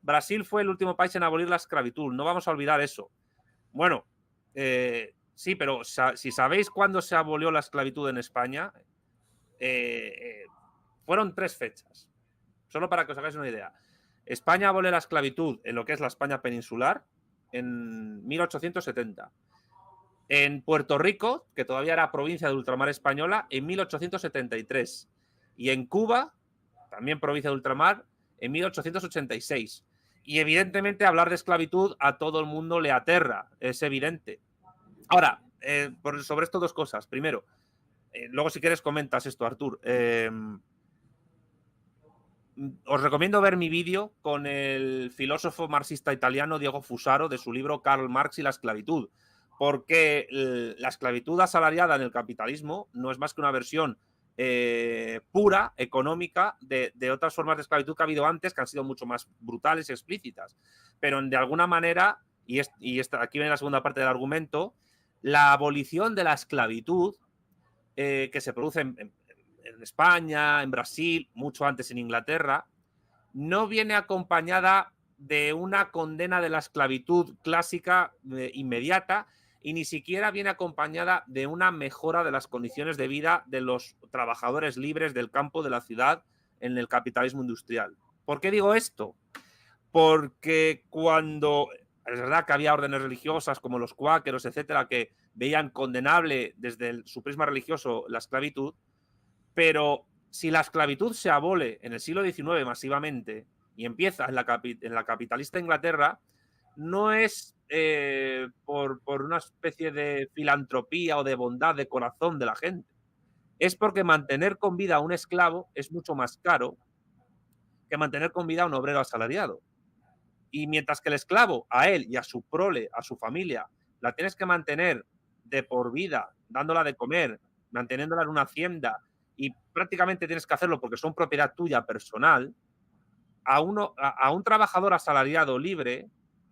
Brasil fue el último país en abolir la esclavitud, no vamos a olvidar eso. Bueno, sí, pero si sabéis cuándo se abolió la esclavitud en España, fueron 3 fechas, solo para que os hagáis una idea. España abole la esclavitud en lo que es la España peninsular en 1870. En Puerto Rico, que todavía era provincia de ultramar española, en 1873. Y en Cuba, también provincia de ultramar, en 1886. Y evidentemente hablar de esclavitud a todo el mundo le aterra, es evidente. Ahora, sobre esto 2 cosas. Primero, luego si quieres comentas esto, Artur. Os recomiendo ver mi vídeo con el filósofo marxista italiano Diego Fusaro de su libro Karl Marx y la esclavitud, porque la esclavitud asalariada en el capitalismo no es más que una versión pura, económica, de otras formas de esclavitud que ha habido antes, que han sido mucho más brutales y explícitas. Pero de alguna manera, aquí viene la segunda parte del argumento, la abolición de la esclavitud que se produce en España, en Brasil, mucho antes en Inglaterra, no viene acompañada de una condena de la esclavitud clásica inmediata y ni siquiera viene acompañada de una mejora de las condiciones de vida de los trabajadores libres del campo de la ciudad en el capitalismo industrial. ¿Por qué digo esto? Porque cuando es verdad que había órdenes religiosas como los cuáqueros, etcétera, que veían condenable desde su prisma religioso la esclavitud, pero si la esclavitud se abole en el siglo XIX masivamente y empieza en la capitalista Inglaterra, no es por una especie de filantropía o de bondad de corazón de la gente. Es porque mantener con vida a un esclavo es mucho más caro que mantener con vida a un obrero asalariado. Y mientras que el esclavo, a él y a su prole, a su familia, la tienes que mantener de por vida, dándola de comer, manteniéndola en una hacienda, y prácticamente tienes que hacerlo porque son propiedad tuya personal, a un trabajador asalariado libre,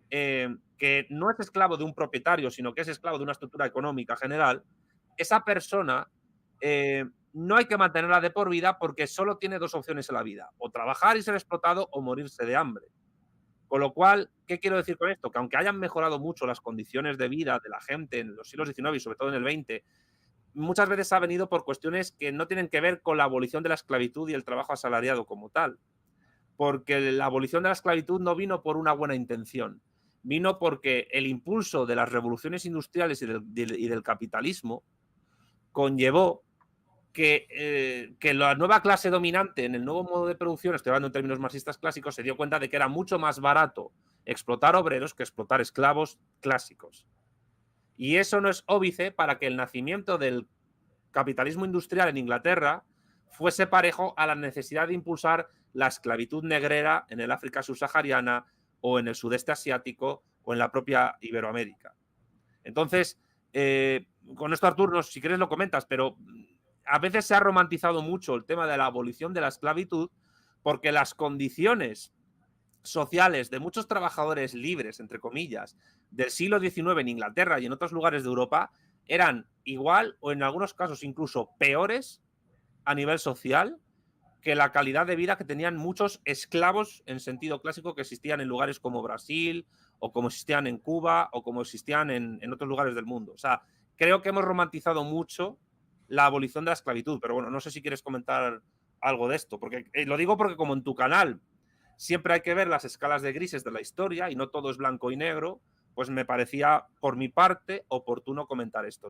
que no es esclavo de un propietario, sino que es esclavo de una estructura económica general, esa persona no hay que mantenerla de por vida porque solo tiene 2 opciones en la vida, o trabajar y ser explotado o morirse de hambre. Con lo cual, ¿qué quiero decir con esto? Que aunque hayan mejorado mucho las condiciones de vida de la gente en los siglos XIX y sobre todo en el XX, muchas veces ha venido por cuestiones que no tienen que ver con la abolición de la esclavitud y el trabajo asalariado como tal. Porque la abolición de la esclavitud no vino por una buena intención, vino porque el impulso de las revoluciones industriales y del capitalismo conllevó que la nueva clase dominante en el nuevo modo de producción, estoy hablando en términos marxistas clásicos, se dio cuenta de que era mucho más barato explotar obreros que explotar esclavos clásicos. Y eso no es óbice para que el nacimiento del capitalismo industrial en Inglaterra fuese parejo a la necesidad de impulsar la esclavitud negrera en el África subsahariana o en el sudeste asiático o en la propia Iberoamérica. Entonces, con esto, Artur, si quieres lo comentas, pero a veces se ha romantizado mucho el tema de la abolición de la esclavitud porque las condiciones sociales de muchos trabajadores libres, entre comillas, del siglo XIX en Inglaterra y en otros lugares de Europa eran igual o en algunos casos incluso peores a nivel social que la calidad de vida que tenían muchos esclavos en sentido clásico que existían en lugares como Brasil o como existían en Cuba o como existían en otros lugares del mundo. O sea, creo que hemos romantizado mucho la abolición de la esclavitud, pero bueno, no sé si quieres comentar algo de esto, porque lo digo porque como en tu canal siempre hay que ver las escalas de grises de la historia y no todo es blanco y negro, pues me parecía por mi parte oportuno comentar esto.